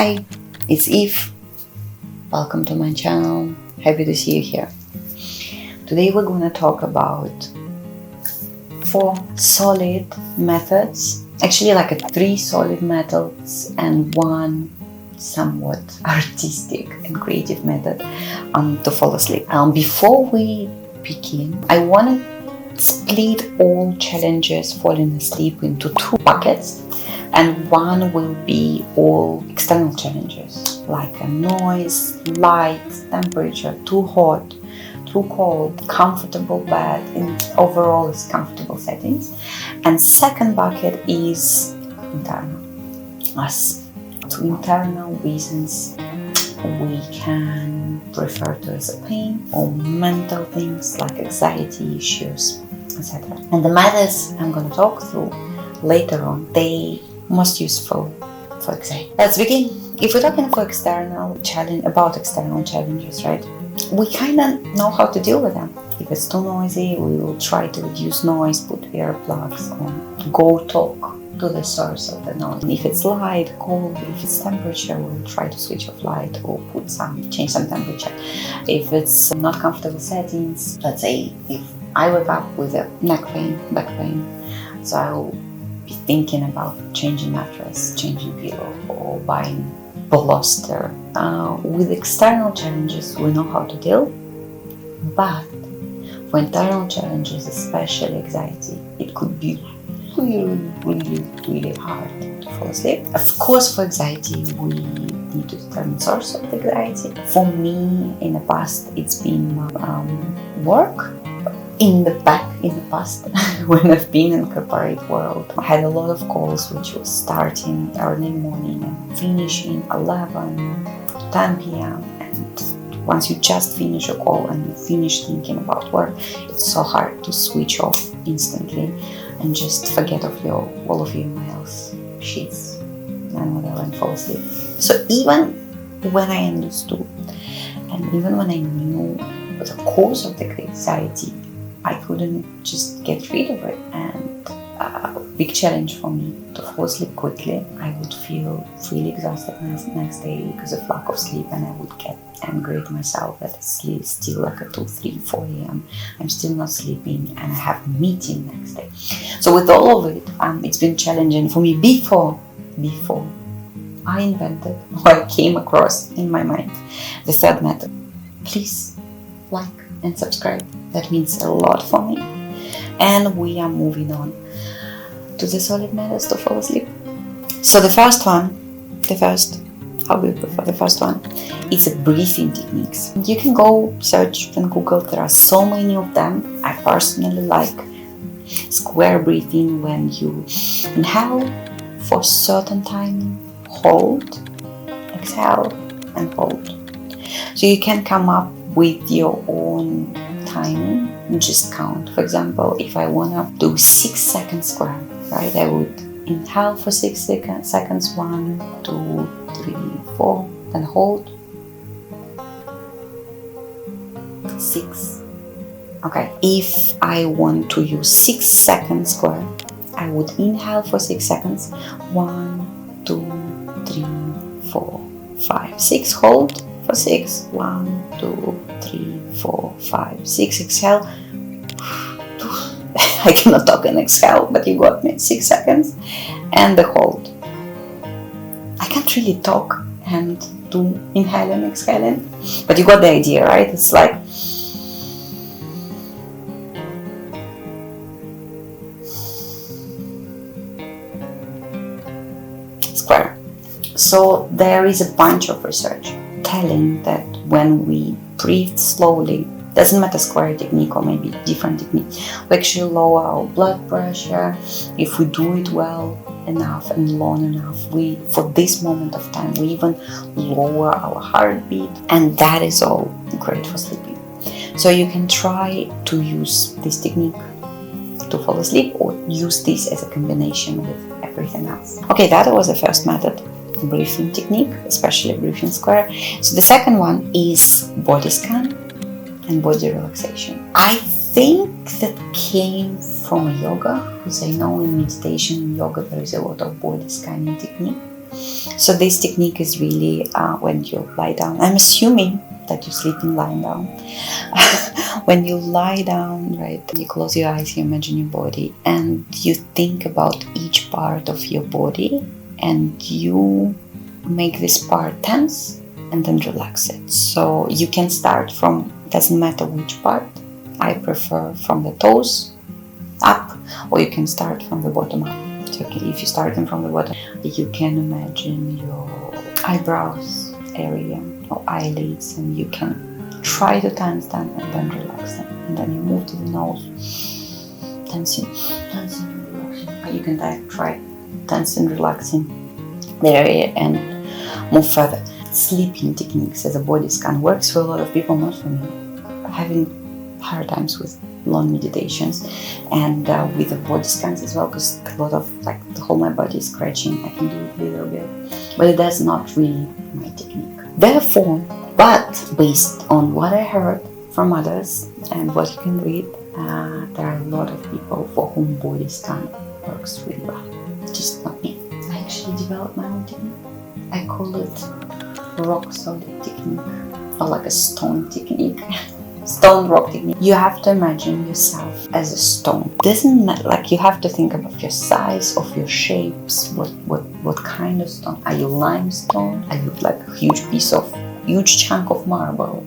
Hi, it's Eve. Welcome to my channel. Happy to see you here. Today we're going to talk about 4 solid methods, actually like 3 solid methods and 1 somewhat artistic and creative method to fall asleep. Before we begin, I want to split all challenges falling asleep into 2 buckets. And 1 will be all external challenges like a noise, light, temperature, too hot, too cold, comfortable bed, and overall it's comfortable settings. And second bucket is internal. As to internal reasons we can refer to as a pain or mental things like anxiety issues, etc. And the methods I'm going to talk through later on, they most useful for anxiety. Let's begin. If we're talking about external challenges, right? We kind of know how to deal with them. If it's too noisy, we will try to reduce noise, put earplugs on, go talk to the source of the noise. If it's light, cold, if it's temperature, we'll try to switch off light or change some temperature. If it's not comfortable settings, let's say if I wake up with a neck pain, back pain, so I'll be thinking about changing mattress, changing pillow, or buying bolster. With external challenges, we know how to deal, but for internal challenges, especially anxiety, it could be really hard to fall asleep. Of course, for anxiety, we need to determine source of the anxiety. For me, in the past, it's been work. In the past, when I've been in the corporate world, I had a lot of calls which was starting early morning and finishing 11 to 10 p.m. And once you just finish a call and you finish thinking about work, it's so hard to switch off instantly and just forget of all of your emails, sheets, and whatever, and fall asleep. So even when I understood and even when I knew the cause of the anxiety, I couldn't just get rid of it, and a big challenge for me to fall asleep quickly. I would feel really exhausted next day because of lack of sleep, and I would get angry at myself that it's still like at 2, 3, 4 a.m. I'm still not sleeping and I have a meeting next day. So with all of it, it's been challenging for me before I invented or I came across in my mind the third method. Please like and subscribe. That means a lot for me. And we are moving on to the solid methods to fall asleep. So how do you prefer the first one? It's a breathing techniques. You can go search on Google. There are so many of them. I personally like square breathing, when you inhale for certain time, hold, exhale, and hold. So you can come up with your own timing and just count. For example, if I want to do 6 seconds square, right, I would inhale for 6 seconds, 1, 2, 3, 4, then hold 6. Okay, if I want to use 6 seconds square, I would inhale for 6 seconds, 1, 2, 3, 4, 5, 6, hold for 6, 1, 2, 3, 4, 5, 6, exhale. I cannot talk and exhale, but you got me. 6 seconds, and the hold. I can't really talk and do inhale and exhaling, but you got the idea, right? It's like square. So there is a bunch of research telling that when we breathe slowly, doesn't matter square technique or maybe different technique, we actually lower our blood pressure. If we do it well enough and long enough, for this moment of time, we even lower our heartbeat, and that is all great for sleeping. So you can try to use this technique to fall asleep, or use this as a combination with everything else. Okay, that was the first method, breathing technique, especially breathing square. So the second one is body scan and body relaxation. I think that came from yoga, because I know in meditation and yoga there is a lot of body scanning technique. So this technique is really when you lie down. I'm assuming that you're sleeping lying down. When you lie down, right, you close your eyes, you imagine your body, and you think about each part of your body, and you make this part tense and then relax it. So you can start from, doesn't matter which part. I prefer from the toes up, or you can start from the bottom up. So if you're starting from the bottom, you can imagine your eyebrows area or eyelids, and you can try to tense them and then relax them. And then you move to the nose, tensing, relaxing. You can try tensing, relaxing the area and move further. Sleeping techniques as a body scan works for a lot of people, not for me. Having hard times with long meditations and with the body scans as well, because a lot of like the whole my body is scratching. I can do it a little bit, but that's not really my technique. Therefore, but based on what I heard from others and what you can read, there are a lot of people for whom body scan works really well. Just not me. I actually developed my own technique. I call it rock solid technique, or like a stone technique. Stone rock technique. You have to imagine yourself as a stone. Doesn't matter, like you have to think about your size, of your shapes, what kind of stone. Are you limestone? Are you like a huge chunk of marble?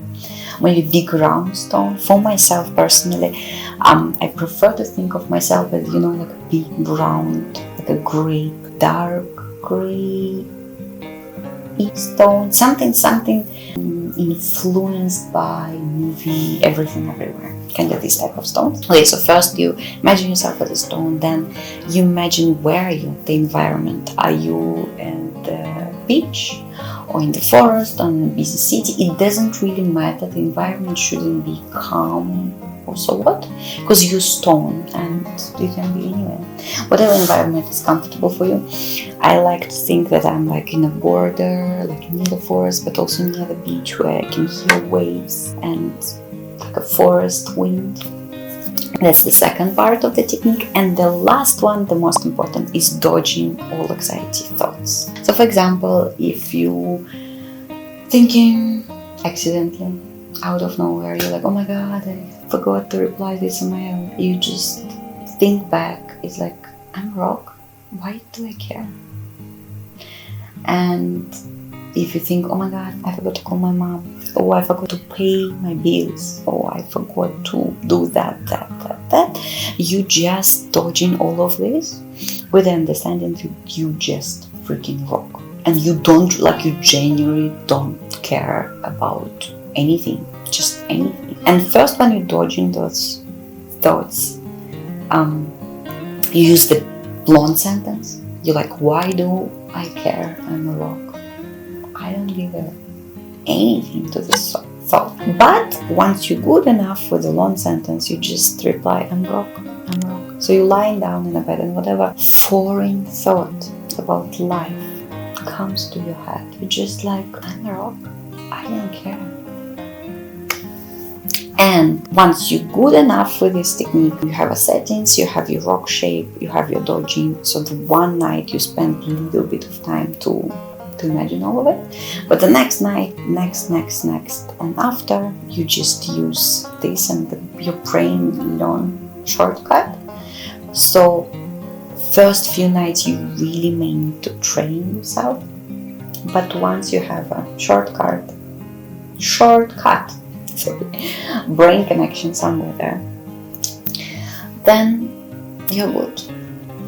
When you dig round stone, for myself personally, I prefer to think of myself as, like a big round, like a gray, dark gray stone, something influenced by movie Everything Everywhere, kind of this type of stone. Okay, so first you imagine yourself as a stone, then you imagine where are you, the environment. Are you in the beach or in the forest or in a busy city? It doesn't really matter. The environment shouldn't be calm or so what, because you're stone and you can be anywhere. Whatever environment is comfortable for you. I like to think that I'm like in a border, like near the forest, but also near the beach, where I can hear waves and like a forest wind. That's the second part of the technique. And the last one, the most important, is dodging all anxiety thoughts. So for example, if you thinking accidentally out of nowhere, you're like, oh my god, I forgot to reply this email. You just think back. It's like, I'm rock. Why do I care? And if you think, oh my god, I forgot to call my mom, or I forgot to pay my bills, or I forgot to do that, you just dodging all of this with the understanding that you just freaking rock. And you don't, like, you genuinely don't care about anything, just anything. And first, when you're dodging those thoughts, you use the long sentence. You're like, why do I care? I'm a rock. I don't give anything to this thought. But once you're good enough with the long sentence, you just reply, I'm rock, I'm rock. So you're lying down in a bed, and whatever foreign thought about life comes to your head, you're just like, I'm a rock. I don't care. And once you're good enough with this technique, you have a settings, you have your rock shape, you have your dodging. So the one night you spend a little bit of time to imagine all of it. But the next night, next, and after, you just use this, and your brain learn shortcut. So first few nights you really may need to train yourself. But once you have a shortcut, brain connection somewhere there, then you're good.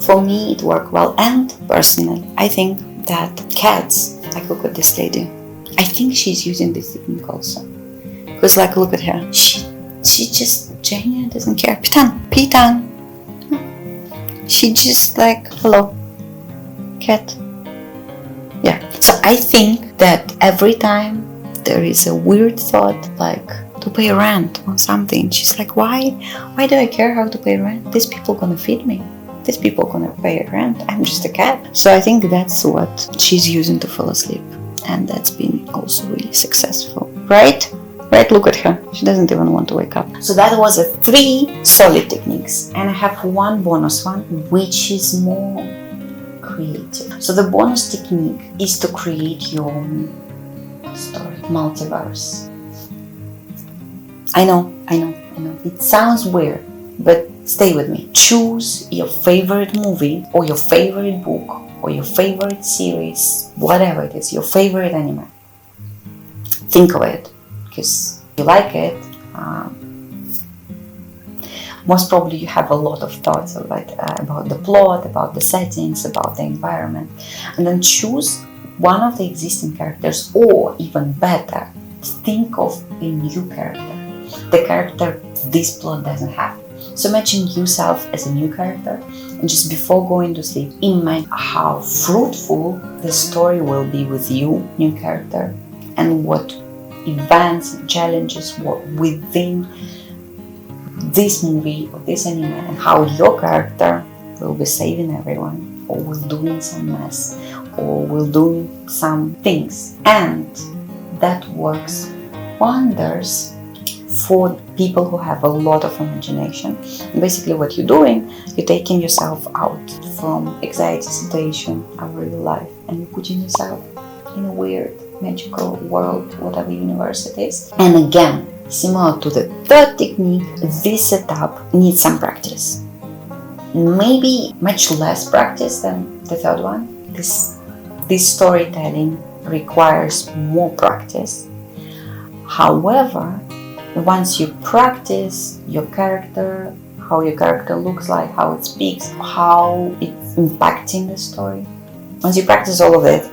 For me, it worked well, and personally, I think that cats, like, look at this lady. I think she's using this technique also, because, like, look at her. She just genuinely doesn't care. Pitan. She just like, hello, cat. Yeah. So I think that every time there is a weird thought, like to pay rent or something, she's like, why do I care how to pay rent? These people gonna feed me. These people gonna pay rent. I'm just a cat. So I think that's what she's using to fall asleep, and that's been also really successful. Right, look at her. She doesn't even want to wake up. So that was 3 solid techniques, and I have one bonus one, which is more creative. So the bonus technique is to create your own story, multiverse. I know. It sounds weird, but stay with me. Choose your favorite movie or your favorite book or your favorite series, whatever it is, your favorite anime. Think of it, because you like it. Most probably you have a lot of thoughts about the plot, about the settings, about the environment, and then choose one of the existing characters, or even better, think of a new character, the character this plot doesn't have. So imagine yourself as a new character, and just before going to sleep, imagine how fruitful the story will be with you, new character, and what events and challenges were within this movie or this anime, and how your character will be saving everyone, or will doing some mess, or will doing some things. And that works wonders for people who have a lot of imagination. And basically what you're doing, you're taking yourself out from anxiety situation of real life, and you're putting yourself in a weird magical world, whatever universe it is. And again, similar to the third technique, this setup needs some practice. Maybe much less practice than the third one, because this storytelling requires more practice. However, once you practice your character, how your character looks like, how it speaks, how it's impacting the story, once you practice all of it,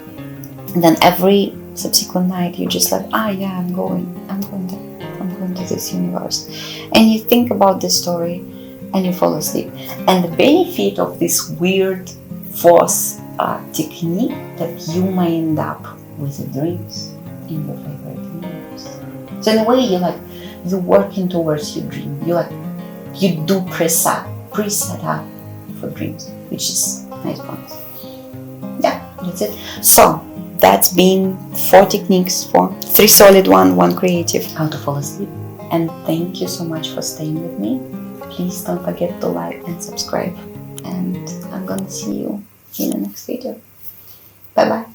and then every subsequent night you just like, I'm going to this universe, and you think about this story and you fall asleep. And the benefit of this weird force technique, that you may end up with dreams in your favorite universe. So in a way, you're working towards your dream. You do preset up for dreams, which is nice bonus. Yeah, that's it. So that's been 4 techniques, 3 solid, 1 creative, how to fall asleep. And thank you so much for staying with me. Please don't forget to like and subscribe. And I'm gonna see you in the next video. Bye bye.